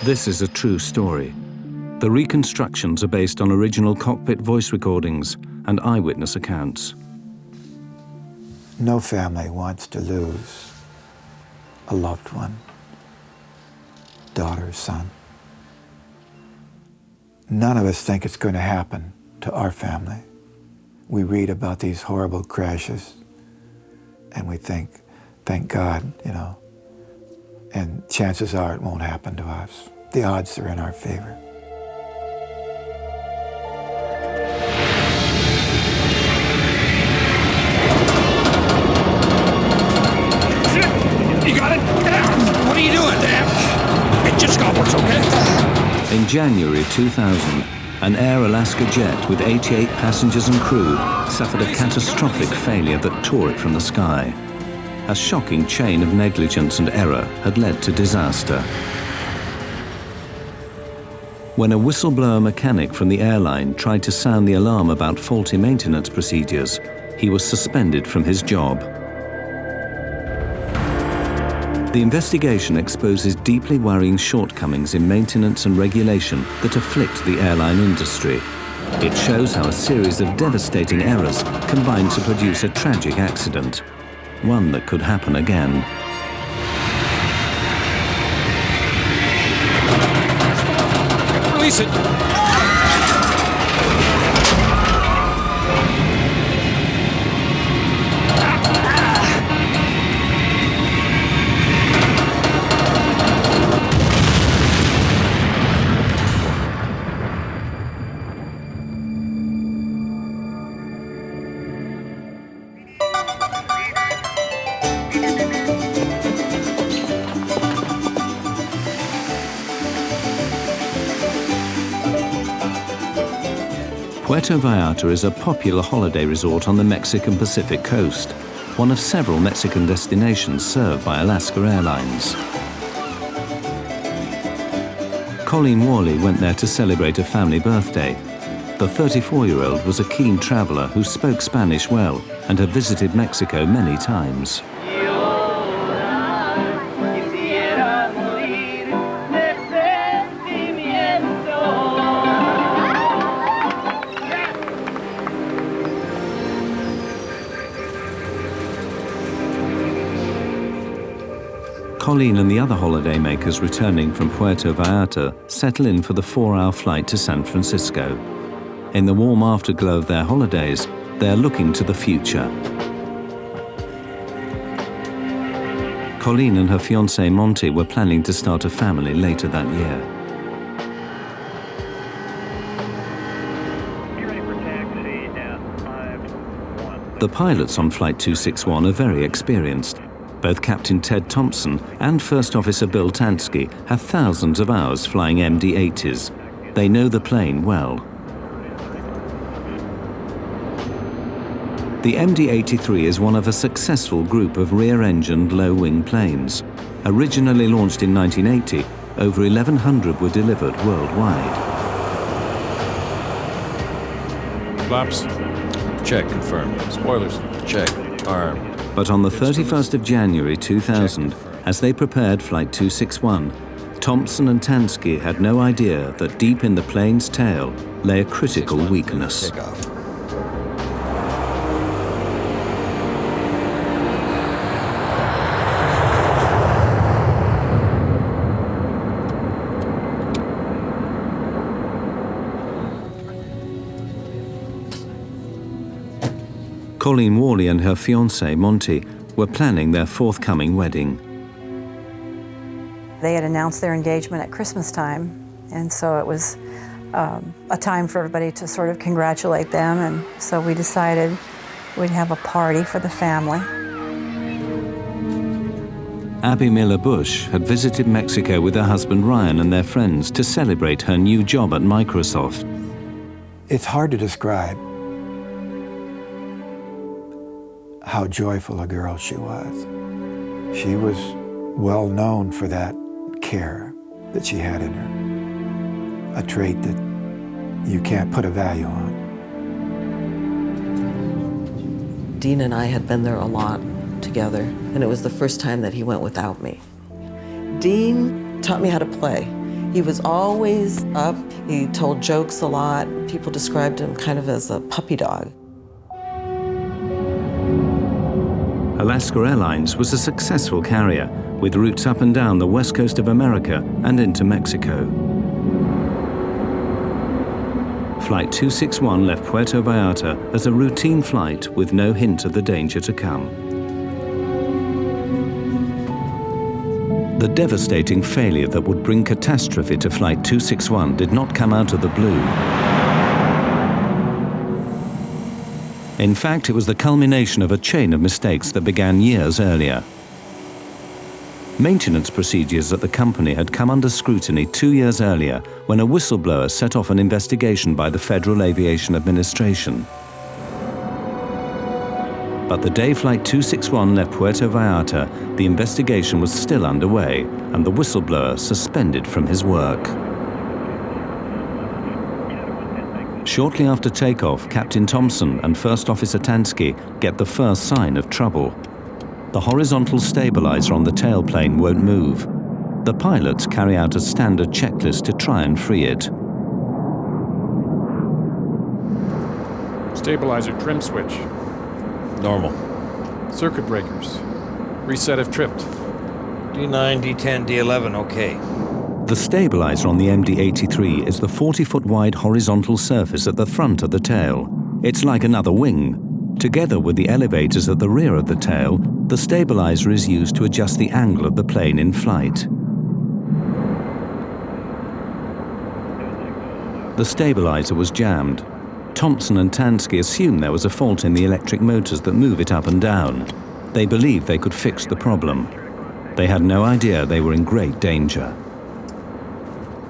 This is a true story. The reconstructions are based on original cockpit voice recordings and eyewitness accounts. No family wants to lose a loved one, daughter, son. None of us think it's going to happen to our family. We read about these horrible crashes and we think, thank God, you know, and chances are it won't happen to us. The odds are in our favor. You got it? What are you doing, Dan? It just got worse, okay? In January 2000, an Air Alaska jet with 88 passengers and crew suffered a catastrophic failure that tore it from the sky. A shocking chain of negligence and error had led to disaster. When a whistleblower mechanic from the airline tried to sound the alarm about faulty maintenance procedures, he was suspended from his job. The investigation exposes deeply worrying shortcomings in maintenance and regulation that afflict the airline industry. It shows how a series of devastating errors combine to produce a tragic accident, one that could happen again. Release it. Puerto Vallarta is a popular holiday resort on the Mexican Pacific coast, one of several Mexican destinations served by Alaska Airlines. Colleen Worley went there to celebrate a family birthday. The 34-year-old was a keen traveler who spoke Spanish well and had visited Mexico many times. Colleen and the other holidaymakers returning from Puerto Vallarta settle in for the 4-hour flight to San Francisco. In the warm afterglow of their holidays, they are looking to the future. Colleen and her fiancé Monty were planning to start a family later that year. The pilots on Flight 261 are very experienced. Both Captain Ted Thompson and First Officer Bill Tansky have thousands of hours flying MD-80s. They know the plane well. The MD-83 is one of a successful group of rear-engined low-wing planes. Originally launched in 1980, over 1,100 were delivered worldwide. Flaps? Check, confirmed. Spoilers? Check, armed. But on the 31st of January 2000, as they prepared Flight 261, Thompson and Tansky had no idea that deep in the plane's tail lay a critical weakness. Colleen Worley and her fiancé, Monty, were planning their forthcoming wedding. They had announced their engagement at Christmas time, and so it was a time for everybody to sort of congratulate them, and so we decided we'd have a party for the family. Abby Miller Bush had visited Mexico with her husband Ryan and their friends to celebrate her new job at Microsoft. It's hard to describe how joyful a girl she was. She was well known for that care that she had in her, a trait that you can't put a value on. Dean and I had been there a lot together, and it was the first time that he went without me. Dean taught me how to play. He was always up. He told jokes a lot. People described him kind of as a puppy dog. Alaska Airlines was a successful carrier with routes up and down the west coast of America and into Mexico. Flight 261 left Puerto Vallarta as a routine flight with no hint of the danger to come. The devastating failure that would bring catastrophe to Flight 261 did not come out of the blue. In fact, it was the culmination of a chain of mistakes that began years earlier. Maintenance procedures at the company had come under scrutiny 2 years earlier when a whistleblower set off an investigation by the Federal Aviation Administration. But the day Flight 261 left Puerto Vallarta, the investigation was still underway and the whistleblower suspended from his work. Shortly after takeoff, Captain Thompson and First Officer Tansky get the first sign of trouble. The horizontal stabilizer on the tailplane won't move. The pilots carry out a standard checklist to try and free it. Stabilizer trim switch. Normal. Circuit breakers. Reset if tripped. D9, D10, D11, okay. The stabilizer on the MD-83 is the 40-foot wide horizontal surface at the front of the tail. It's like another wing. Together with the elevators at the rear of the tail, the stabilizer is used to adjust the angle of the plane in flight. The stabilizer was jammed. Thompson and Tansky assumed there was a fault in the electric motors that move it up and down. They believed they could fix the problem. They had no idea they were in great danger.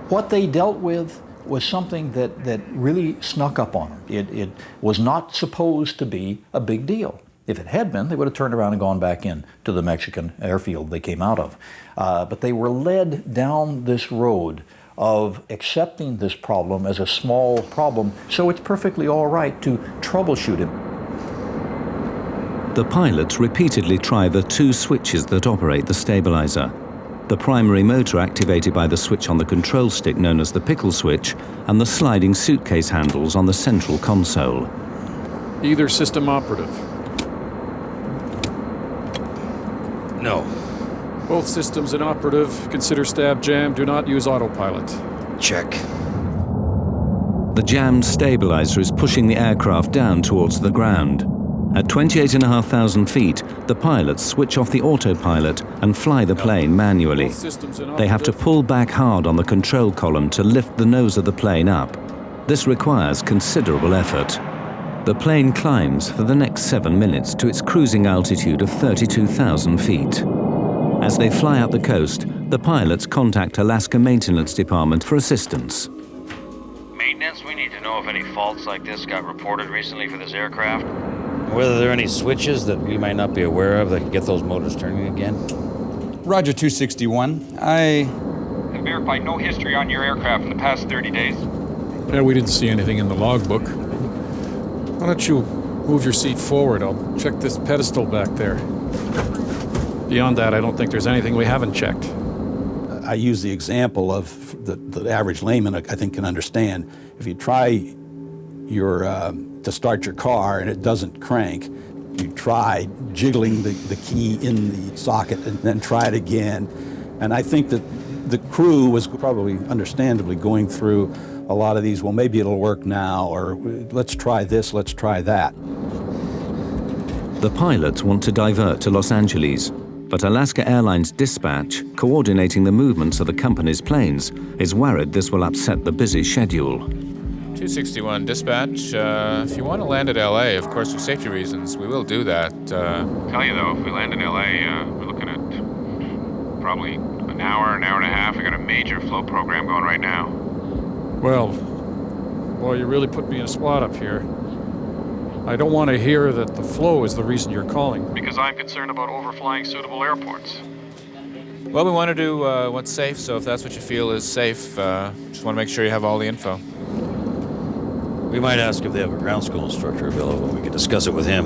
What they dealt with was something that really snuck up on them. It was not supposed to be a big deal. If it had been, they would have turned around and gone back in to the Mexican airfield they came out of. But they were led down this road of accepting this problem as a small problem, so it's perfectly all right to troubleshoot it. The pilots repeatedly try the two switches that operate the stabilizer. The primary motor activated by the switch on the control stick known as the pickle switch, and the sliding suitcase handles on the central console. Either system operative. No. Both systems inoperative. Consider stab jam. Do not use autopilot. Check. The jammed stabilizer is pushing the aircraft down towards the ground. At 28,500 feet, the pilots switch off the autopilot and fly the plane manually. They have to pull back hard on the control column to lift the nose of the plane up. This requires considerable effort. The plane climbs for the next 7 minutes to its cruising altitude of 32,000 feet. As they fly up the coast, the pilots contact Alaska Maintenance Department for assistance. Maintenance, we need to know if any faults like this got reported recently for this aircraft. Whether there are any switches that we might not be aware of that can get those motors turning again. Roger 261. I Have verified no history on your aircraft in the past 30 days. Yeah, we didn't see anything in the logbook. Why don't you move your seat forward? I'll check this pedestal back there. Beyond that, I don't think there's anything we haven't checked. I use the example of the average layman, I think, can understand. If you try to start your car and it doesn't crank, you try jiggling the key in the socket and then try it again. And I think that the crew was probably understandably going through a lot of these, well, maybe it'll work now, or let's try this, let's try that. The pilots want to divert to Los Angeles, but Alaska Airlines Dispatch, coordinating the movements of the company's planes, is worried this will upset the busy schedule. 261 Dispatch, if you want to land at LA, of course, for safety reasons, we will do that. Tell you though, if we land in LA, we're looking at probably an hour and a half. We got a major flow program going right now. Well, boy, you really put me in a spot up here. I don't want to hear that the flow is the reason you're calling. Because I'm concerned about overflying suitable airports. Well, we want to do what's safe, so if that's what you feel is safe, just want to make sure you have all the info. We might ask if they have a ground school instructor available. We could discuss it with him.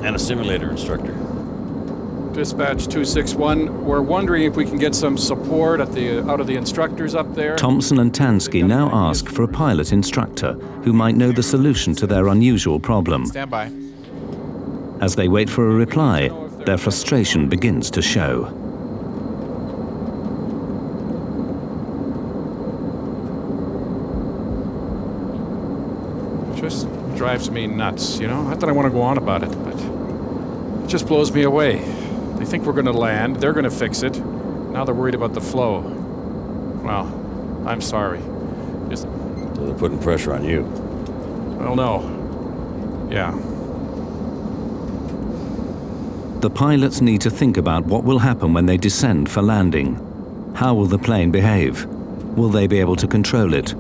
And a simulator instructor. Dispatch 261, we're wondering if we can get some support out of the instructors up there. Thompson and Tansky now ask for a pilot instructor who might know the solution to their unusual problem. Stand by. As they wait for a reply, their frustration begins to show. Just drives me nuts, you know? Not that I want to go on about it, but it just blows me away. They think we're going to land, they're going to fix it. Now they're worried about the flow. Well, I'm sorry. Just... So they're putting pressure on you. Well, no. Yeah. The pilots need to think about what will happen when they descend for landing. How will the plane behave? Will they be able to control it?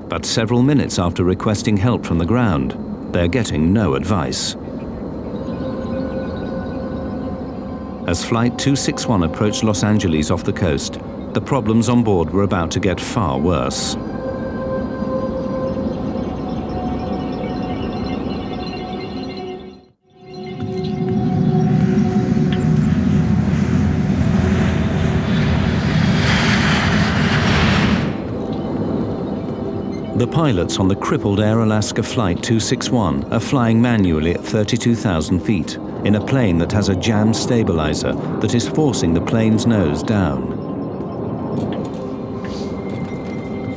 But several minutes after requesting help from the ground, they're getting no advice. As Flight 261 approached Los Angeles off the coast, the problems on board were about to get far worse. The pilots on the crippled Air Alaska Flight 261 are flying manually at 32,000 feet in a plane that has a jammed stabilizer that is forcing the plane's nose down.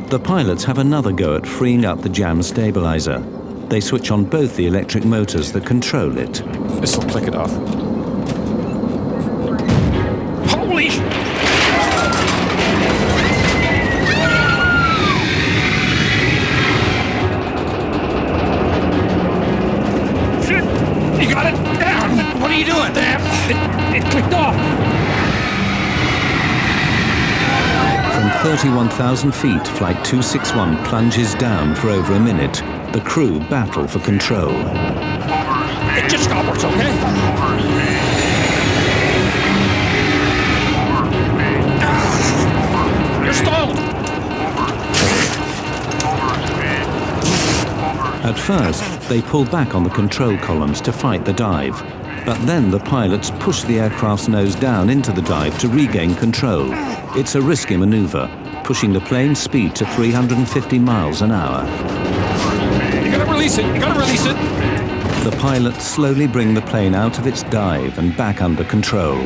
The pilots have another go at freeing up the jammed stabilizer. They switch on both the electric motors that control it. This'll click it off. Holy! You got it down! What are you doing? Damn! It clicked off! From 31,000 feet, Flight 261 plunges down for over a minute. The crew battle for control. It just got worse, okay? You're stalled! At first, they pull back on the control columns to fight the dive. But then the pilots push the aircraft's nose down into the dive to regain control. It's a risky maneuver, pushing the plane's speed to 350 miles an hour. You gotta release it! You gotta release it! The pilots slowly bring the plane out of its dive and back under control.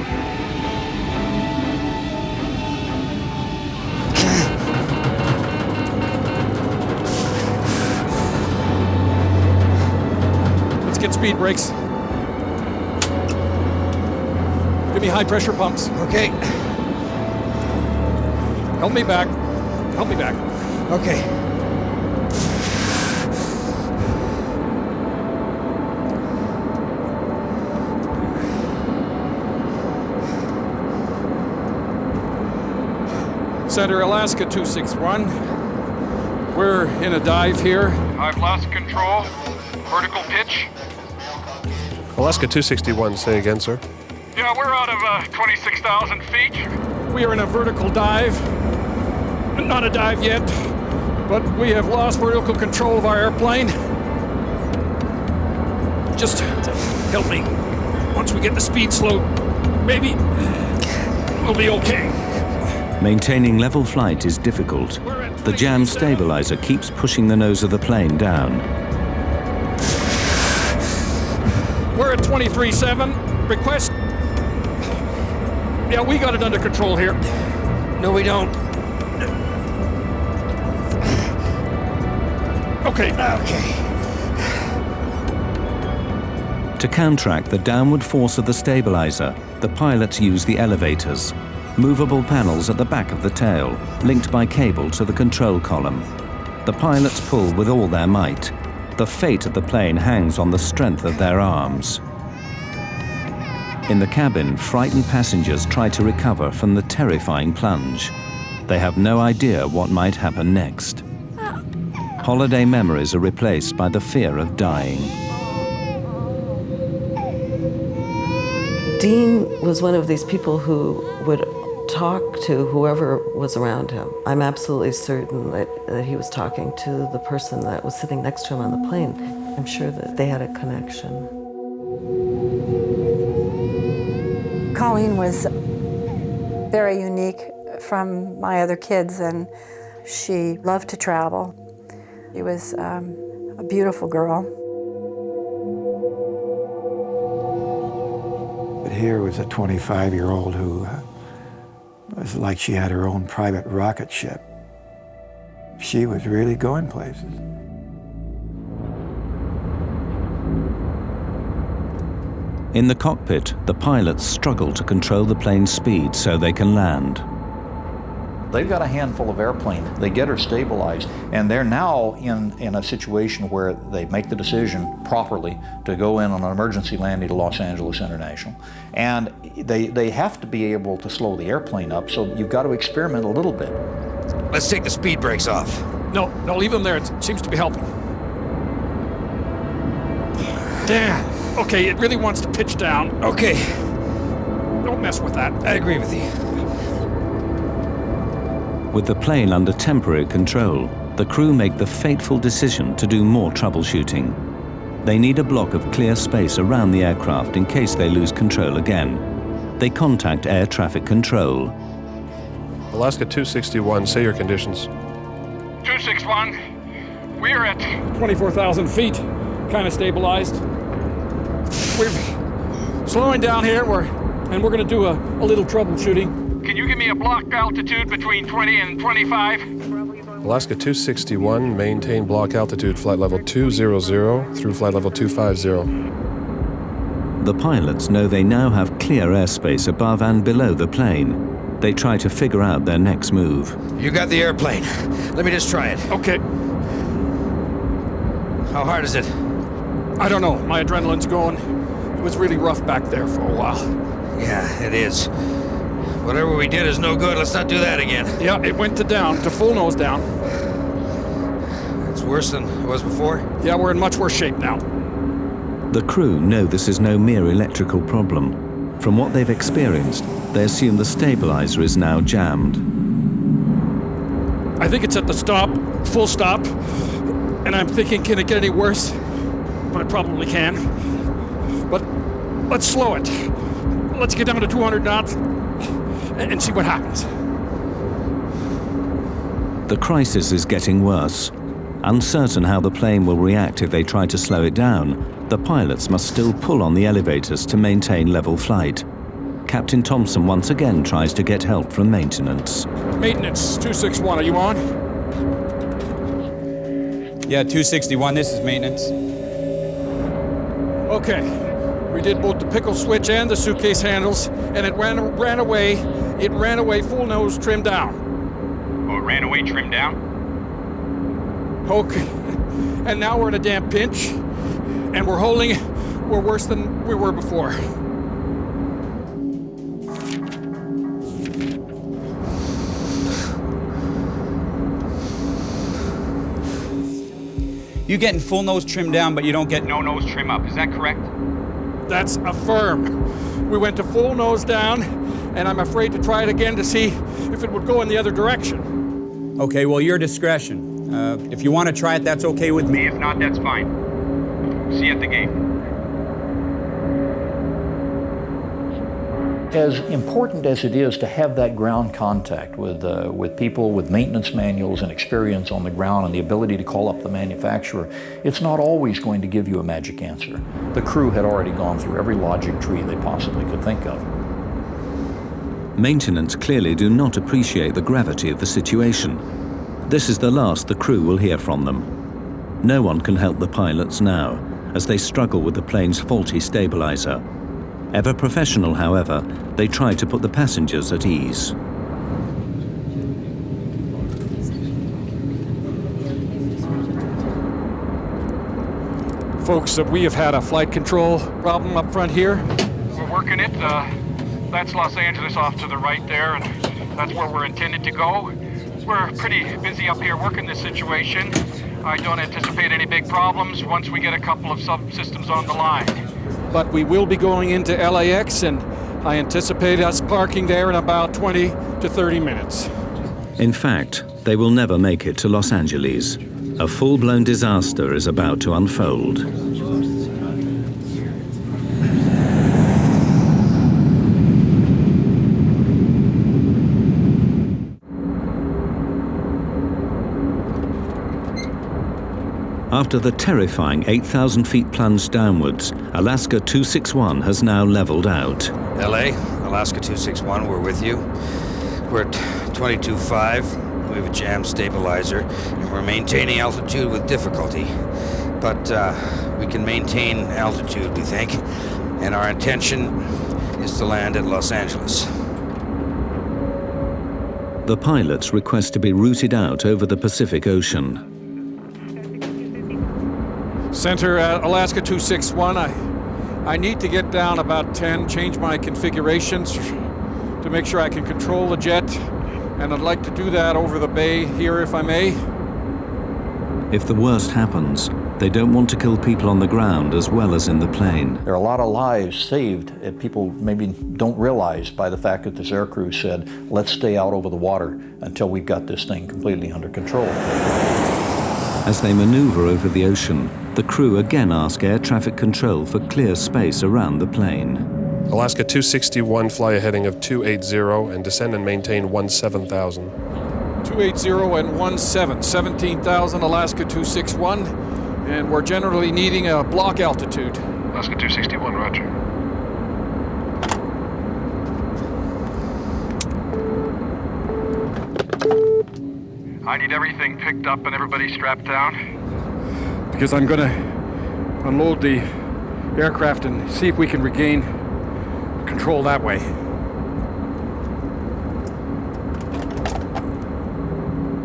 Let's get speed brakes. Give me high pressure pumps. Okay. Help me back. Help me back. Okay. Center Alaska 261. We're in a dive here. I've lost control. Vertical pitch. Alaska 261, say again, sir. Yeah, we're out of 26,000 feet. We are in a vertical dive. Not a dive yet, but we have lost vertical control of our airplane. Just help me. Once we get the speed slow, maybe we'll be okay. Maintaining level flight is difficult. The jammed stabilizer keeps pushing the nose of the plane down. We're at 23.7. Request. Yeah, we got it under control here. No, we don't. Okay. Okay. To counteract the downward force of the stabilizer, the pilots use the elevators, movable panels at the back of the tail, linked by cable to the control column. The pilots pull with all their might. The fate of the plane hangs on the strength of their arms. In the cabin, frightened passengers try to recover from the terrifying plunge. They have no idea what might happen next. Holiday memories are replaced by the fear of dying. Dean was one of these people who would talk to whoever was around him. I'm absolutely certain that he was talking to the person that was sitting next to him on the plane. I'm sure that they had a connection. Colleen was very unique from my other kids, and she loved to travel. She was a beautiful girl. But here was a 25-year-old who was like she had her own private rocket ship. She was really going places. In the cockpit, the pilots struggle to control the plane's speed so they can land. They've got a handful of airplane. They get her stabilized, and they're now in a situation where they make the decision properly to go in on an emergency landing to Los Angeles International. And they have to be able to slow the airplane up, so you've got to experiment a little bit. Let's take the speed brakes off. No, leave them there. It seems to be helping. Damn. Okay, it really wants to pitch down. Okay. Don't mess with that. I agree with you. With the plane under temporary control, the crew make the fateful decision to do more troubleshooting. They need a block of clear space around the aircraft in case they lose control again. They contact air traffic control. Alaska 261, say your conditions. 261, we're at 24,000 feet, kind of stabilized. We're slowing down here, and we're going to do a little troubleshooting. Can you give me a block altitude between 20 and 25? Alaska 261, maintain block altitude flight level 200 through flight level 250. The pilots know they now have clear airspace above and below the plane. They try to figure out their next move. You got the airplane. Let me just try it. Okay. How hard is it? I don't know. My adrenaline's going. It was really rough back there for a while. Yeah, it is. Whatever we did is no good. Let's not do that again. Yeah, it went to full nose down. It's worse than it was before? Yeah, we're in much worse shape now. The crew know this is no mere electrical problem. From what they've experienced, they assume the stabilizer is now jammed. I think it's at the stop, full stop, and I'm thinking, can it get any worse? But it probably can. But let's slow it. Let's get down to 200 knots and see what happens. The crisis is getting worse. Uncertain how the plane will react if they try to slow it down, the pilots must still pull on the elevators to maintain level flight. Captain Thompson once again tries to get help from maintenance. Maintenance, 261, are you on? Yeah, 261, this is maintenance. Okay, we did both the pickle switch and the suitcase handles, and it ran away. It ran away full nose, trimmed down. Oh, it ran away trimmed down? Okay, and now we're in a damn pinch, and we're worse than we were before. You getting full nose trimmed down, but you don't get no nose trim up, is that correct? That's affirmed. We went to full nose down, and I'm afraid to try it again to see if it would go in the other direction. Okay, well, your discretion. If you want to try it, that's okay with me. If not, that's fine. See you at the gate. As important as it is to have that ground contact with people with maintenance manuals and experience on the ground and the ability to call up the manufacturer, it's not always going to give you a magic answer. The crew had already gone through every logic tree they possibly could think of. Maintenance clearly do not appreciate the gravity of the situation. This is the last the crew will hear from them. No one can help the pilots now, as they struggle with the plane's faulty stabilizer. Ever professional, however, they try to put the passengers at ease. Folks, we have had a flight control problem up front here. We're working it. That's Los Angeles off to the right there, and that's where we're intended to go. We're pretty busy up here working this situation. I don't anticipate any big problems once we get a couple of subsystems on the line. But we will be going into LAX, and I anticipate us parking there in about 20 to 30 minutes. In fact, they will never make it to Los Angeles. A full-blown disaster is about to unfold. After the terrifying 8,000 feet plunge downwards, Alaska 261 has now leveled out. LA, Alaska 261, we're with you. We're at 22.5. We have a jam stabilizer, and we're maintaining altitude with difficulty. But we can maintain altitude, we think, and our intention is to land at Los Angeles. The pilots request to be routed out over the Pacific Ocean. Center, Alaska 261, I need to get down about 10, change my configurations to make sure I can control the jet, and I'd like to do that over the bay here if I may. If the worst happens, they don't want to kill people on the ground as well as in the plane. There are a lot of lives saved that people maybe don't realize by the fact that this aircrew said, let's stay out over the water until we've got this thing completely under control. As they maneuver over the ocean, the crew again ask air traffic control for clear space around the plane. Alaska 261, fly a heading of 280 and descend and maintain 17,000. 280 and 17,000 Alaska 261, and we're generally needing a block altitude. Alaska 261, roger. I need everything picked up and everybody strapped down. Because I'm gonna unload the aircraft and see if we can regain control that way.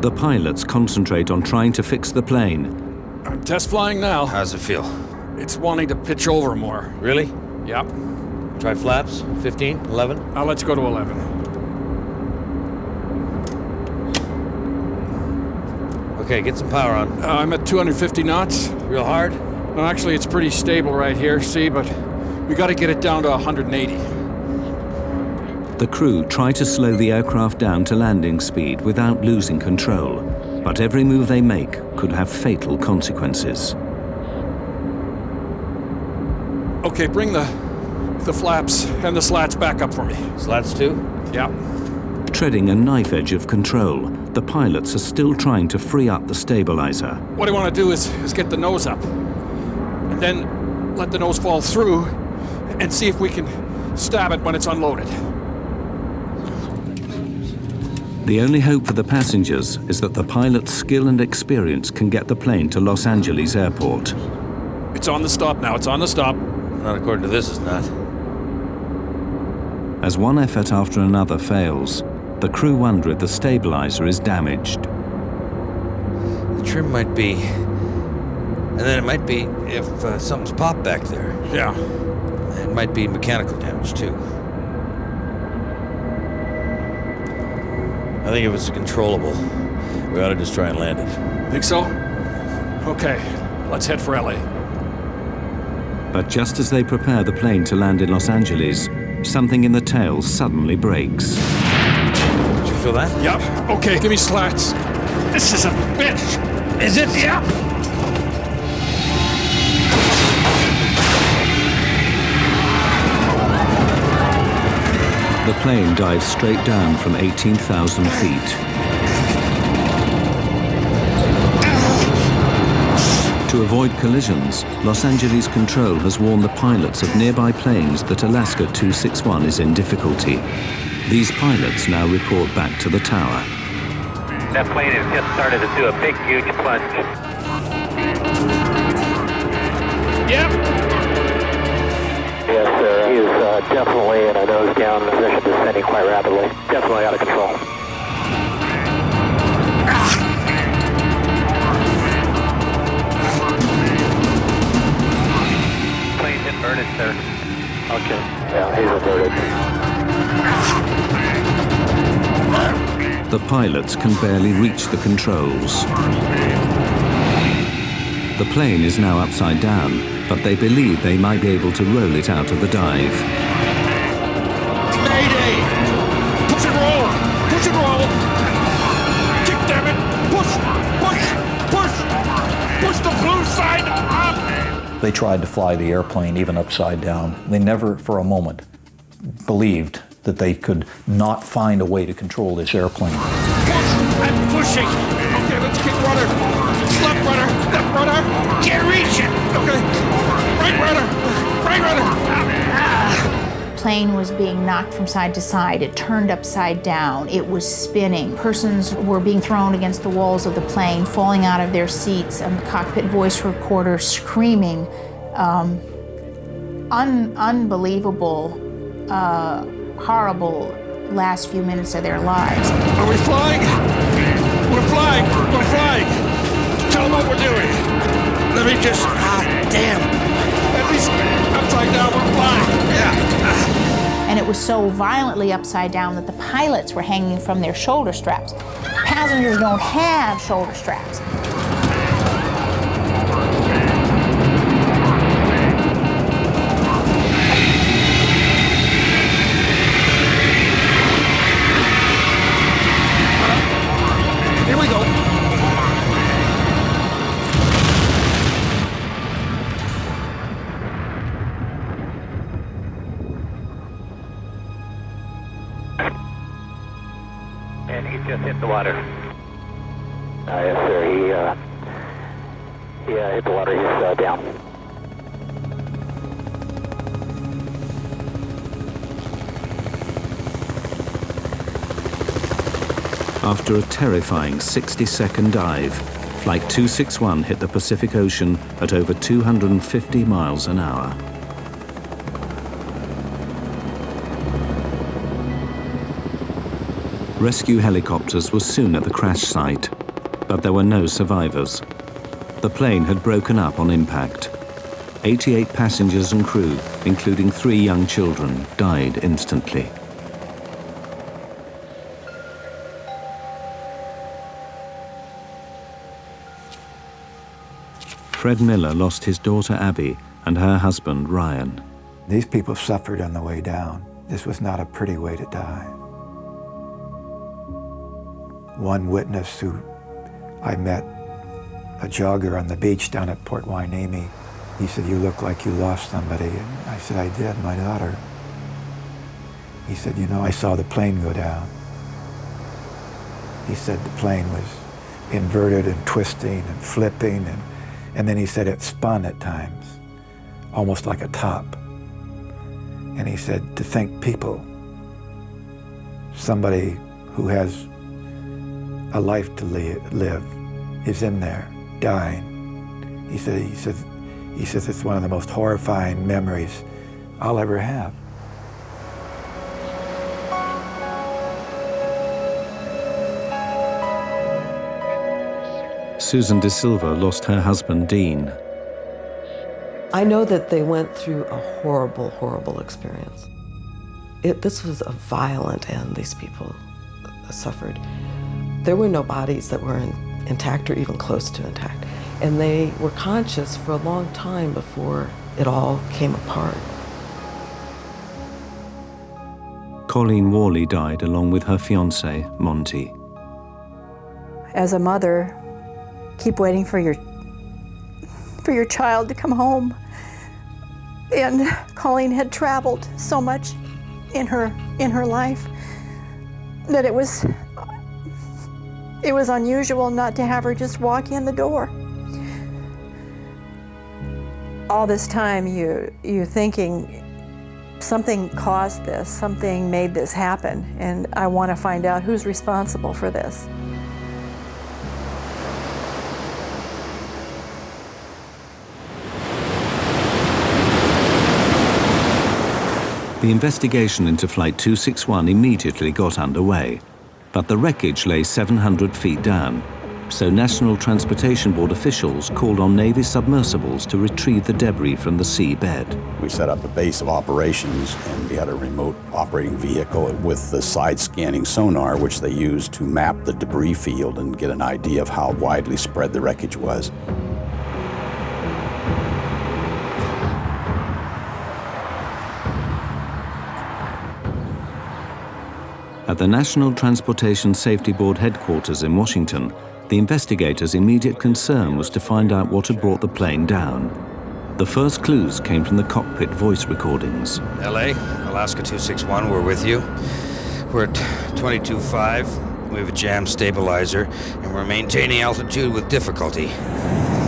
The pilots concentrate on trying to fix the plane. I'm test flying now. How's it feel? It's wanting to pitch over more. Really? Yep. Try flaps, 15, 11? Now let's go to 11. Okay, get some power on. I'm at 250 knots. Real hard? No, actually, it's pretty stable right here, see, but we got to get it down to 180. The crew try to slow the aircraft down to landing speed without losing control, but every move they make could have fatal consequences. Okay, bring the flaps and the slats back up for me. Slats too? Yeah. Treading a knife edge of control, the pilots are still trying to free up the stabilizer. What I want to do is get the nose up, and then let the nose fall through, and see if we can stab it when it's unloaded. The only hope for the passengers is that the pilot's skill and experience can get the plane to Los Angeles Airport. It's on the stop now, it's on the stop. Not according to this, it's not. As one effort after another fails, the crew wonder if the stabilizer is damaged. The trim might be, and then it might be if something's popped back there. Yeah. It might be mechanical damage too. I think if it's controllable, we ought to just try and land it. Think so? Okay, let's head for LA. But just as they prepare the plane to land in Los Angeles, something in the tail suddenly breaks. Did you feel that? Yep. Okay, give me slats. This is a bitch. Is it? Yeah. The plane dives straight down from 18,000 feet. To avoid collisions, Los Angeles Control has warned the pilots of nearby planes that Alaska 261 is in difficulty. These pilots now report back to the tower. That plane has just started to do a big, huge plunge. Yep. Yes, sir. He is definitely in a nose-down position, descending quite rapidly. Definitely out of control. Plane's inverted, sir. Okay. Yeah, he's inverted. The pilots can barely reach the controls. The plane is now upside down, but they believe they might be able to roll it out of the dive. Mayday! Push and roll! Push and roll! Kick, damn it! Push! Push! Push! Push the blue side up! They tried to fly the airplane even upside down. They never for a moment believed that they could not find a way to control this airplane. Push I'm pushing. Okay, let's kick rudder. It's left rudder. Left rudder. Can't reach it. Okay. Right rudder. Right rudder. Plane was being knocked from side to side. It turned upside down. It was spinning. Persons were being thrown against the walls of the plane, falling out of their seats, and the cockpit voice recorder screaming unbelievable, horrible last few minutes of their lives. Are we flying? We're flying. We're flying. Tell them what we're doing. Let me just... damn. At least upside down, we're flying. Yeah. And it was so violently upside down that the pilots were hanging from their shoulder straps. Passengers don't have shoulder straps. Here we go. And he just hit the water. Yes, sir. He hit the water. He's down. After a terrifying 60-second dive, Flight 261 hit the Pacific Ocean at over 250 miles an hour. Rescue helicopters were soon at the crash site, but there were no survivors. The plane had broken up on impact. 88 passengers and crew, including 3 young children, died instantly. Fred Miller lost his daughter Abby and her husband Ryan. These people suffered on the way down. This was not a pretty way to die. One witness who I met, a jogger on the beach down at Port Hueneme, he said, "You look like you lost somebody." And I said, "I did, my daughter." He said, "You know, I saw the plane go down." He said the plane was inverted and twisting and flipping, and then he said it spun at times, almost like a top. And he said, to think people, somebody who has a life to live is in there, dying. He says it's one of the most horrifying memories I'll ever have. Susan De Silva lost her husband, Dean. I know that they went through a horrible, horrible experience. This was a violent end these people suffered. There were no bodies that were intact or even close to intact. And they were conscious for a long time before it all came apart. Colleen Worley died along with her fiancé, Monty. As a mother, keep waiting for your child to come home. And Colleen had traveled so much in her life that it was unusual not to have her just walk in the door. All this time you're thinking something caused this, something made this happen, and I want to find out who's responsible for this. The investigation into Flight 261 immediately got underway, but the wreckage lay 700 feet down, so National Transportation Board officials called on Navy submersibles to retrieve the debris from the seabed. We set up a base of operations, and we had a remote operating vehicle with the side-scanning sonar, which they used to map the debris field and get an idea of how widely spread the wreckage was. At the National Transportation Safety Board headquarters in Washington, the investigators' immediate concern was to find out what had brought the plane down. The first clues came from the cockpit voice recordings. LA, Alaska 261, we're with you. We're at 22.5. We have a jam stabilizer, and we're maintaining altitude with difficulty.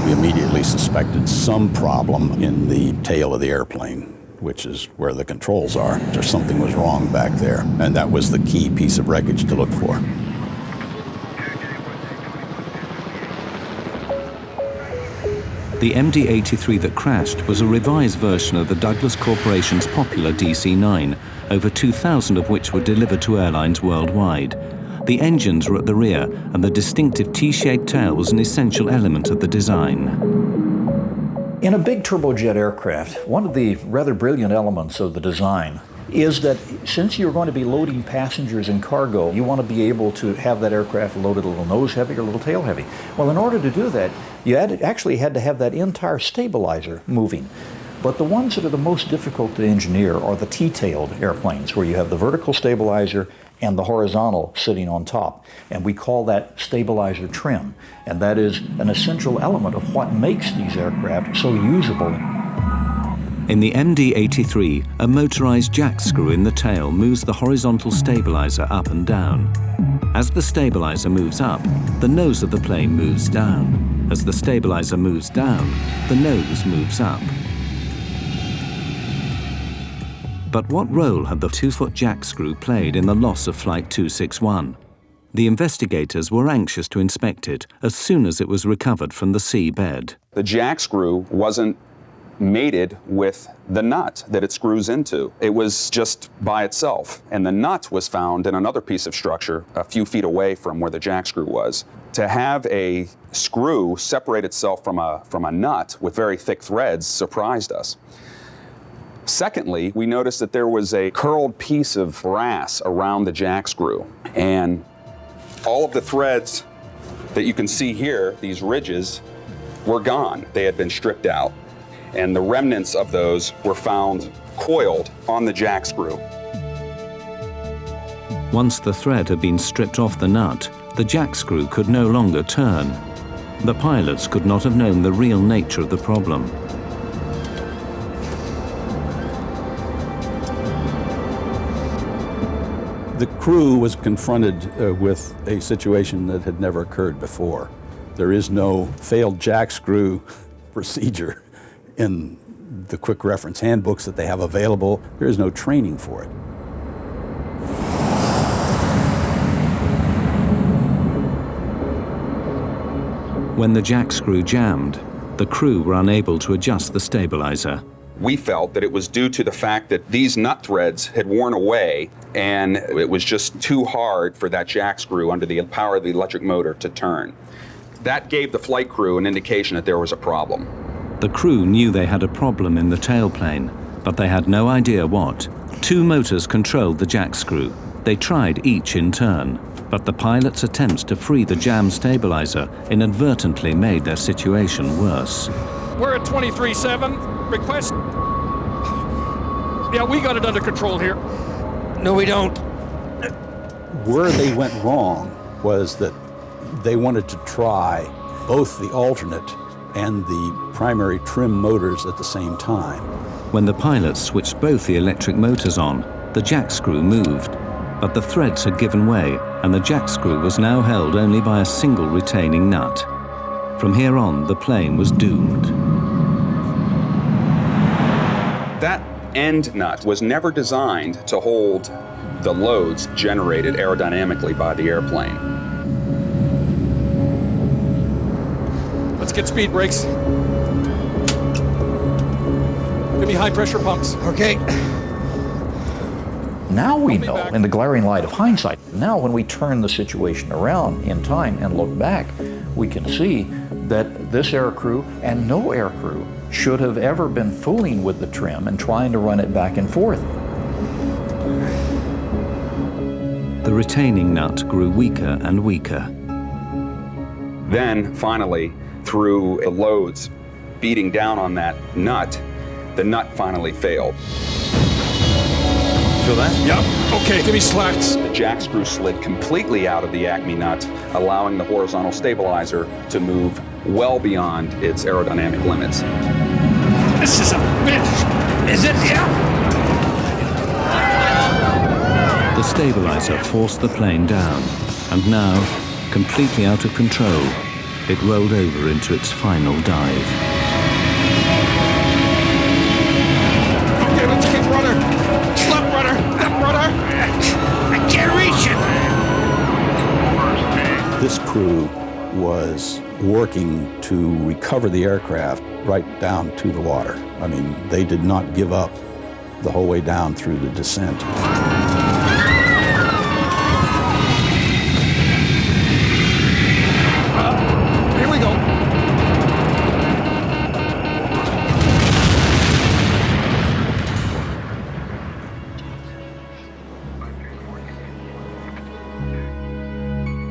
We immediately suspected some problem in the tail of the airplane, which is where the controls are. Just something was wrong back there, and that was the key piece of wreckage to look for. The MD-83 that crashed was a revised version of the Douglas Corporation's popular DC-9, over 2,000 of which were delivered to airlines worldwide. The engines were at the rear, and the distinctive T-shaped tail was an essential element of the design. In a big turbojet aircraft, one of the rather brilliant elements of the design is that since you're going to be loading passengers and cargo, you want to be able to have that aircraft loaded a little nose heavy or a little tail heavy. Well, in order to do that, you actually had to have that entire stabilizer moving. But the ones that are the most difficult to engineer are the T-tailed airplanes, where you have the vertical stabilizer and the horizontal sitting on top. And we call that stabilizer trim. And that is an essential element of what makes these aircraft so usable. In the MD-83, a motorized jack screw in the tail moves the horizontal stabilizer up and down. As the stabilizer moves up, the nose of the plane moves down. As the stabilizer moves down, the nose moves up. But what role had the 2-foot jack screw played in the loss of Flight 261? The investigators were anxious to inspect it as soon as it was recovered from the seabed. The jack screw wasn't mated with the nut that it screws into. It was just by itself, and the nut was found in another piece of structure a few feet away from where the jack screw was. To have a screw separate itself from a nut with very thick threads surprised us. Secondly, we noticed that there was a curled piece of brass around the jack screw, and all of the threads that you can see here, these ridges, were gone. They had been stripped out, and the remnants of those were found coiled on the jack screw. Once the thread had been stripped off the nut, the jack screw could no longer turn. The pilots could not have known the real nature of the problem. The crew was confronted with a situation that had never occurred before. There is no failed jack screw procedure in the quick reference handbooks that they have available. There is no training for it. When the jack screw jammed, the crew were unable to adjust the stabilizer. We felt that it was due to the fact that these nut threads had worn away, and it was just too hard for that jack screw under the power of the electric motor to turn. That gave the flight crew an indication that there was a problem. The crew knew they had a problem in the tailplane, but they had no idea what. 2 motors controlled the jack screw. They tried each in turn, but the pilot's attempts to free the jam stabilizer inadvertently made their situation worse. We're at 23.7. Request. Yeah, we got it under control here. No, we don't. Where they went wrong was that they wanted to try both the alternate and the primary trim motors at the same time. When the pilots switched both the electric motors on, the jack screw moved, but the threads had given way, and the jack screw was now held only by a single retaining nut. From here on, the plane was doomed. That end nut was never designed to hold the loads generated aerodynamically by the airplane. Let's get speed brakes. Give me high pressure pumps. Okay. Now we know, in the glaring light of hindsight, now when we turn the situation around in time and look back, we can see that this aircrew and no aircrew should have ever been fooling with the trim and trying to run it back and forth. The retaining nut grew weaker and weaker. Then, finally, through the loads beating down on that nut, the nut finally failed. Feel that? Yep. Okay, give me slats. The jack screw slid completely out of the Acme nut, allowing the horizontal stabilizer to move well beyond its aerodynamic limits. This is a bitch. Is it? Yeah. The stabilizer forced the plane down, and And now, completely out of control, it rolled over into its final dive. Okay, let's keep rudder. Left rudder. Left rudder. I can't reach it. This crew was working to recover the aircraft right down to the water. I mean, they did not give up the whole way down through the descent. Here we go.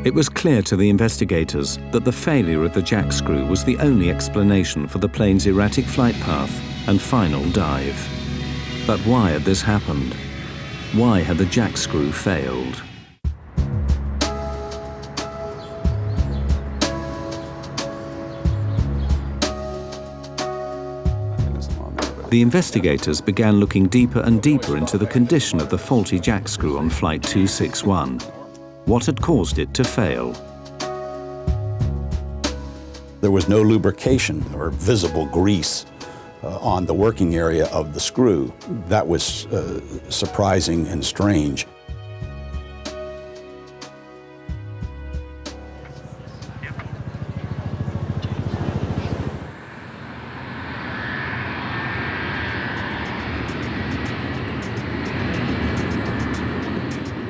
It was clear to the investigators that the failure of the jack screw was the only explanation for the plane's erratic flight path and final dive. But why had this happened? Why had the jack screw failed? The investigators began looking deeper and deeper into the condition of the faulty jack screw on Flight 261. What had caused it to fail? There was no lubrication or visible grease on the working area of the screw. That was surprising and strange.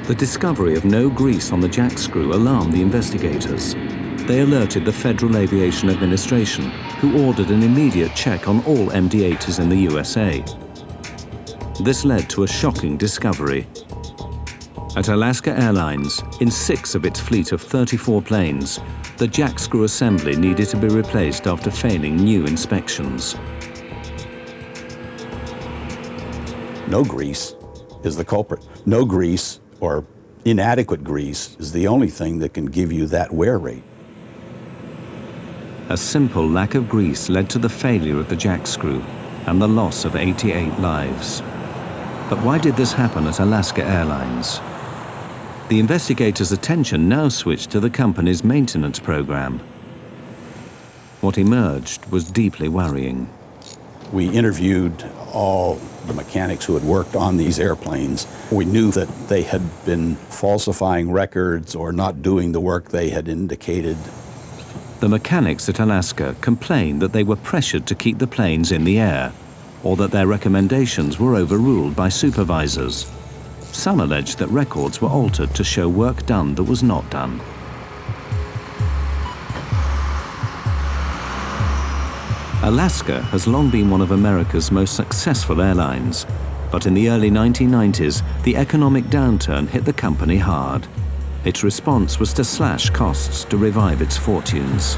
The discovery of no grease on the jack screw alarmed the investigators. They alerted the Federal Aviation Administration, who ordered an immediate check on all MD-80s in the USA. This led to a shocking discovery. At Alaska Airlines, in 6 of its fleet of 34 planes, the jack screw assembly needed to be replaced after failing new inspections. No grease is the culprit. No grease or inadequate grease is the only thing that can give you that wear rate. A simple lack of grease led to the failure of the jack screw and the loss of 88 lives. But why did this happen at Alaska Airlines? The investigators' attention now switched to the company's maintenance program. What emerged was deeply worrying. We interviewed all the mechanics who had worked on these airplanes. We knew that they had been falsifying records or not doing the work they had indicated. The mechanics at Alaska complained that they were pressured to keep the planes in the air, or that their recommendations were overruled by supervisors. Some alleged that records were altered to show work done that was not done. Alaska has long been one of America's most successful airlines, but in the early 1990s, the economic downturn hit the company hard. Its response was to slash costs to revive its fortunes.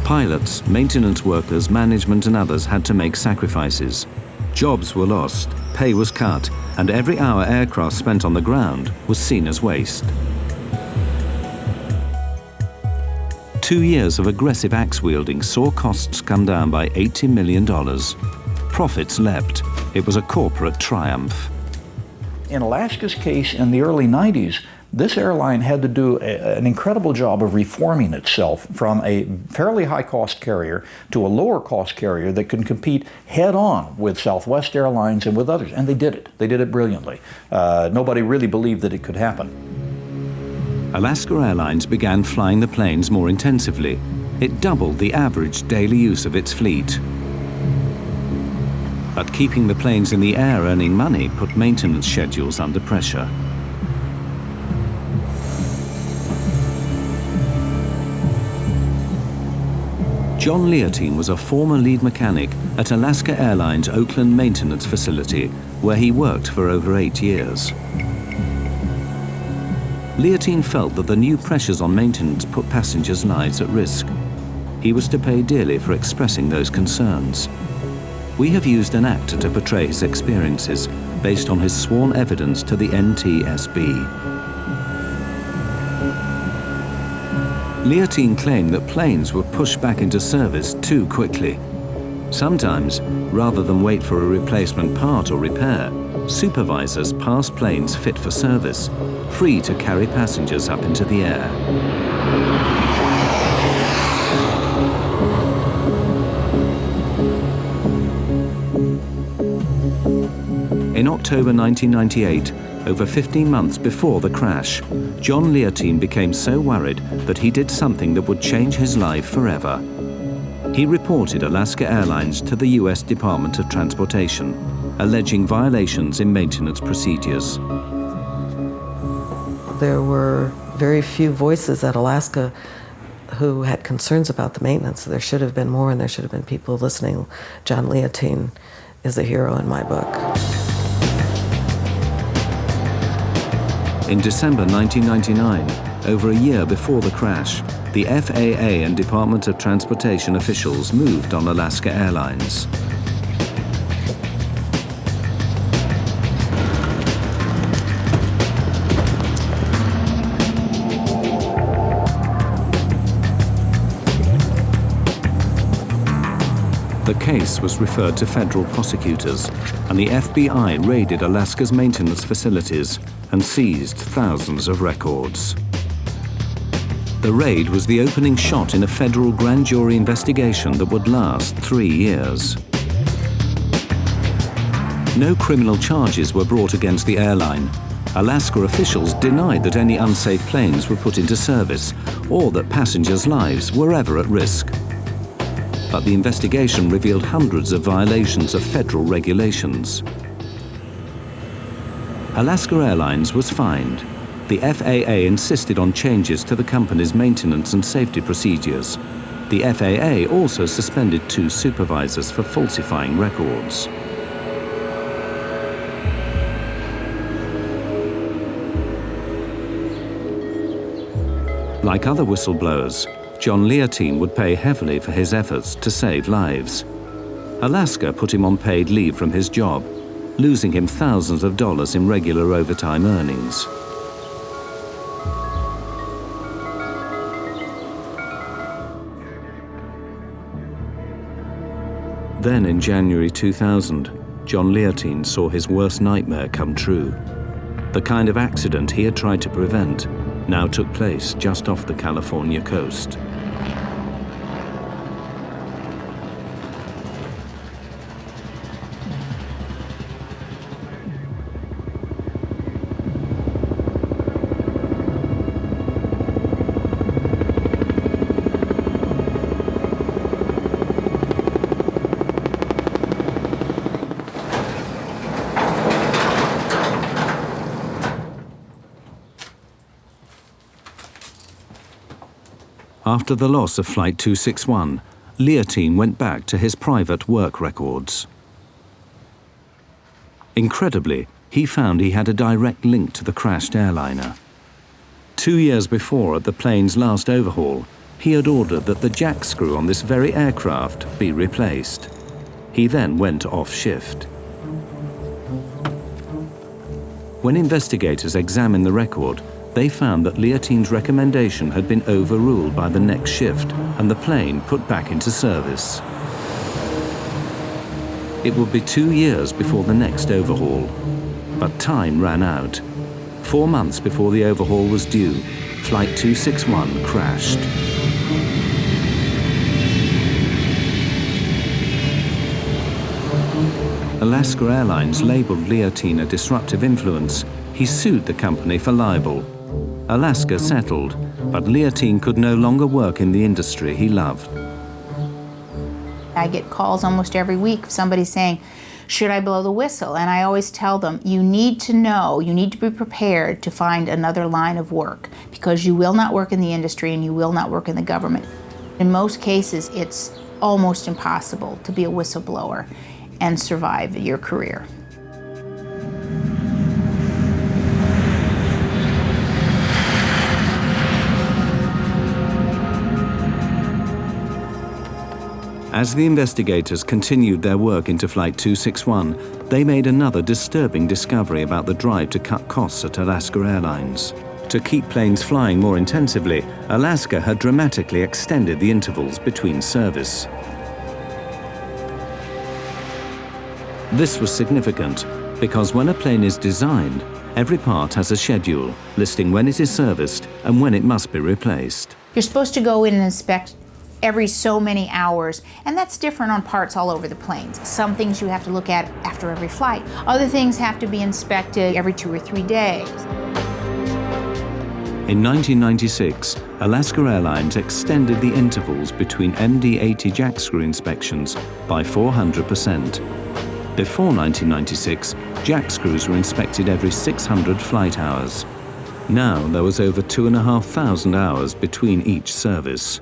Pilots, maintenance workers, management and others had to make sacrifices. Jobs were lost, pay was cut, and every hour aircraft spent on the ground was seen as waste. 2 years of aggressive axe-wielding saw costs come down by $80 million. Profits leapt. It was a corporate triumph. In Alaska's case in the early 90s, this airline had to do an incredible job of reforming itself from a fairly high-cost carrier to a lower-cost carrier that could compete head-on with Southwest Airlines and with others. And they did it. They did it brilliantly. Nobody really believed that it could happen. Alaska Airlines began flying the planes more intensively. It doubled the average daily use of its fleet. But keeping the planes in the air earning money put maintenance schedules under pressure. John Leotine was a former lead mechanic at Alaska Airlines' Oakland maintenance facility, where he worked for over 8 years. Leotine felt that the new pressures on maintenance put passengers' lives at risk. He was to pay dearly for expressing those concerns. We have used an actor to portray his experiences based on his sworn evidence to the NTSB. Leotine claimed that planes were pushed back into service too quickly. Sometimes, rather than wait for a replacement part or repair, supervisors passed planes fit for service, free to carry passengers up into the air. In October 1998, over 15 months before the crash, John Leontine became so worried that he did something that would change his life forever. He reported Alaska Airlines to the U.S. Department of Transportation, alleging violations in maintenance procedures. There were very few voices at Alaska who had concerns about the maintenance. There should have been more, and there should have been people listening. John Leontine is a hero in my book. In December 1999, over a year before the crash, the FAA and Department of Transportation officials moved on Alaska Airlines. The case was referred to federal prosecutors, and the FBI raided Alaska's maintenance facilities and seized thousands of records. The raid was the opening shot in a federal grand jury investigation that would last 3 years. No criminal charges were brought against the airline. Alaska officials denied that any unsafe planes were put into service or that passengers' lives were ever at risk. But the investigation revealed hundreds of violations of federal regulations. Alaska Airlines was fined. The FAA insisted on changes to the company's maintenance and safety procedures. The FAA also suspended 2 supervisors for falsifying records. Like other whistleblowers, John Leontine would pay heavily for his efforts to save lives. Alaska put him on paid leave from his job, losing him thousands of dollars in regular overtime earnings. Then in January 2000, John Leontine saw his worst nightmare come true. The kind of accident he had tried to prevent now took place just off the California coast. After the loss of Flight 261, Leontine went back to his private work records. Incredibly, he found he had a direct link to the crashed airliner. 2 years before, at the plane's last overhaul, he had ordered that the jack screw on this very aircraft be replaced. He then went off shift. When investigators examined the record, they found that Leontine's recommendation had been overruled by the next shift and the plane put back into service. It would be 2 years before the next overhaul, but time ran out. 4 months before the overhaul was due, Flight 261 crashed. Alaska Airlines labeled Leontine a disruptive influence. He sued the company for libel. Alaska settled, but Leontine could no longer work in the industry he loved. I get calls almost every week of somebody saying, should I blow the whistle? And I always tell them, you need to know, you need to be prepared to find another line of work, because you will not work in the industry and you will not work in the government. In most cases, it's almost impossible to be a whistleblower and survive your career. As the investigators continued their work into Flight 261, they made another disturbing discovery about the drive to cut costs at Alaska Airlines. To keep planes flying more intensively, Alaska had dramatically extended the intervals between service. This was significant Because when a plane is designed, every part has a schedule listing when it is serviced and when it must be replaced. You're supposed to go in and inspect every so many hours, and that's different on parts all over the planes. Some things you have to look at after every flight. Other things have to be inspected every 2 or 3 days. In 1996, Alaska Airlines extended the intervals between MD-80 jack screw inspections by 400%. Before 1996, jack screws were inspected every 600 flight hours. Now there was over 2,500 hours between each service.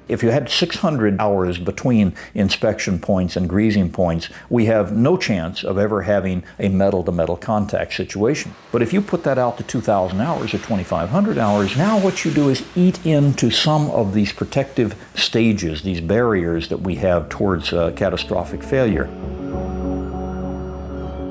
If you had 600 hours between inspection points and greasing points, we have no chance of ever having a metal-to-metal contact situation. But if you put that out to 2,000 hours or 2,500 hours, now what you do is eat into some of these protective stages, these barriers that we have towards catastrophic failure.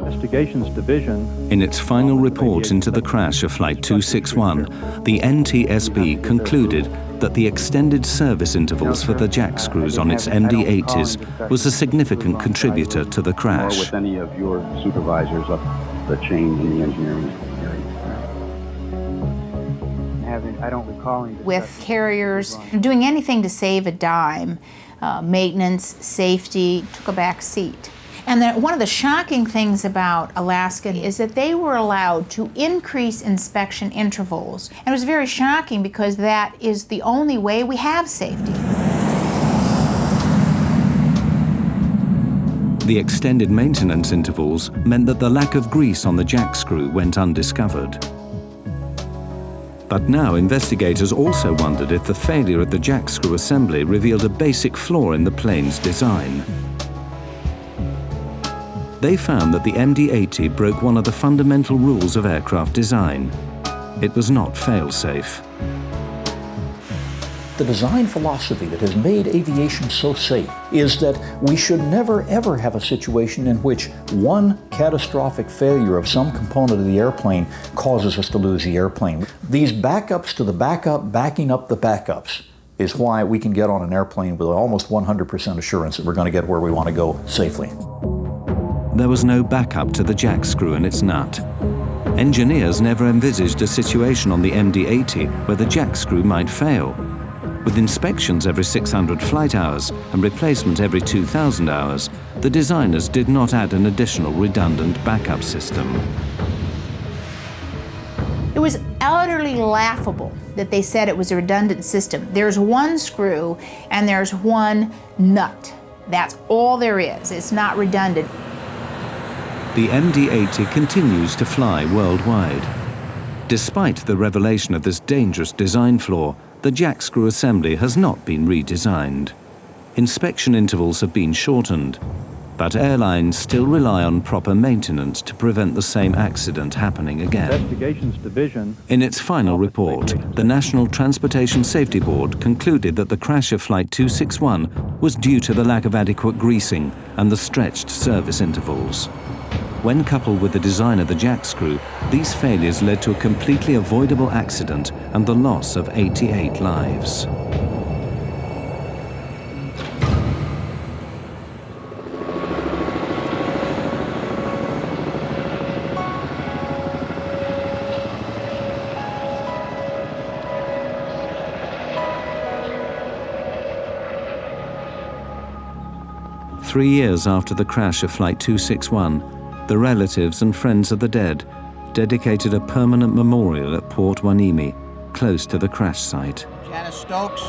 Investigations Division. In its final report into the crash of Flight 261, the NTSB concluded that the extended service intervals for the jack screws on its MD-80s was a significant contributor to the crash. Or with any of your supervisors up the chain in the engineering area. I don't recall any with carriers doing anything to save a dime, maintenance, safety, took a back seat. And one of the shocking things about Alaska is that they were allowed to increase inspection intervals. And it was very shocking because that is the only way we have safety. The extended maintenance intervals meant that the lack of grease on the jack screw went undiscovered. But now investigators also wondered if the failure of the jack screw assembly revealed a basic flaw in the plane's design. They found that the MD-80 broke one of the fundamental rules of aircraft design. It was not fail-safe. The design philosophy that has made aviation so safe is that we should never ever have a situation in which one catastrophic failure of some component of the airplane causes us to lose the airplane. These backups to the backup, backing up the backups, is why we can get on an airplane with almost 100% assurance that we're going to get where we want to go safely. There was no backup to the jack screw and its nut. Engineers never envisaged a situation on the MD-80 where the jack screw might fail. With inspections every 600 flight hours and replacement every 2,000 hours, the designers did not add an additional redundant backup system. It was utterly laughable that they said it was a redundant system. There's one screw and there's one nut. That's all there is. It's not redundant. The MD-80 continues to fly worldwide. Despite the revelation of this dangerous design flaw, the jack screw assembly has not been redesigned. Inspection intervals have been shortened, but airlines still rely on proper maintenance to prevent the same accident happening again. Investigations Division. In its final report, the National Transportation Safety Board concluded that the crash of Flight 261 was due to the lack of adequate greasing and the stretched service intervals. When coupled with the design of the jack screw, these failures led to a completely avoidable accident and the loss of 88 lives. Three years after the crash of Flight 261, the relatives and friends of the dead dedicated a permanent memorial at Port Hueneme, close to the crash site. Janice Stokes.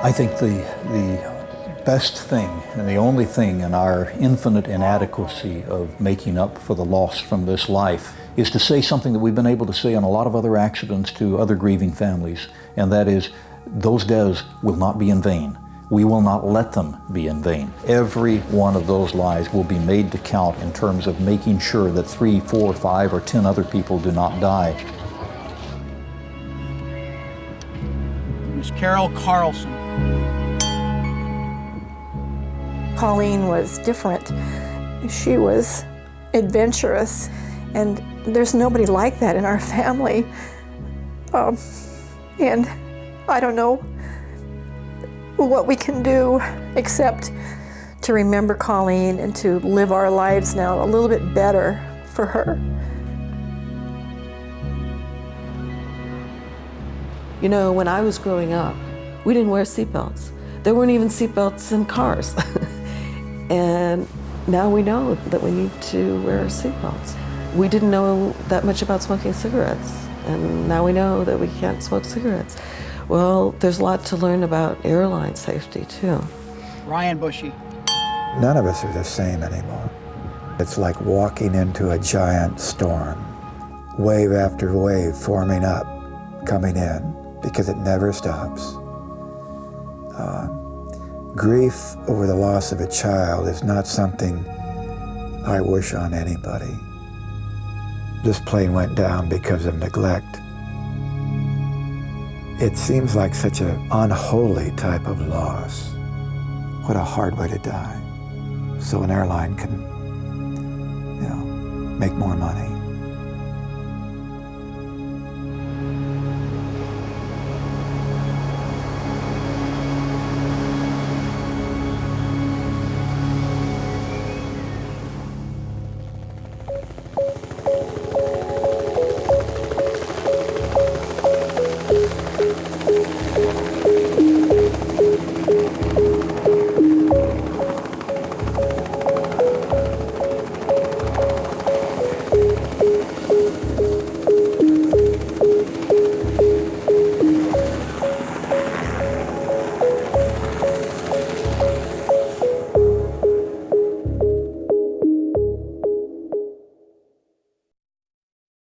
I think the best thing and the only thing in our infinite inadequacy of making up for the loss from this life is to say something that we've been able to say on a lot of other accidents to other grieving families, and that is, those deaths will not be in vain. We will not let them be in vain. Every one of those lives will be made to count in terms of making sure that 3, 4, 5, or 10 other people do not die. Miss Carol Carlson. Pauline was different. She was adventurous, and there's nobody like that in our family. And I don't know, what we can do except to remember Colleen and to live our lives now a little bit better for her. You know, when I was growing up, we didn't wear seatbelts. There weren't even seatbelts in cars. And now we know that we need to wear seatbelts. We didn't know that much about smoking cigarettes, and now we know that we can't smoke cigarettes. Well, there's a lot to learn about airline safety, too. Ryan Bushy. None of us are the same anymore. It's like walking into a giant storm, wave after wave forming up, coming in, because it never stops. Grief over the loss of a child is not something I wish on anybody. This plane went down because of neglect. It seems like such an unholy type of loss. What a hard way to die. So an airline can, make more money.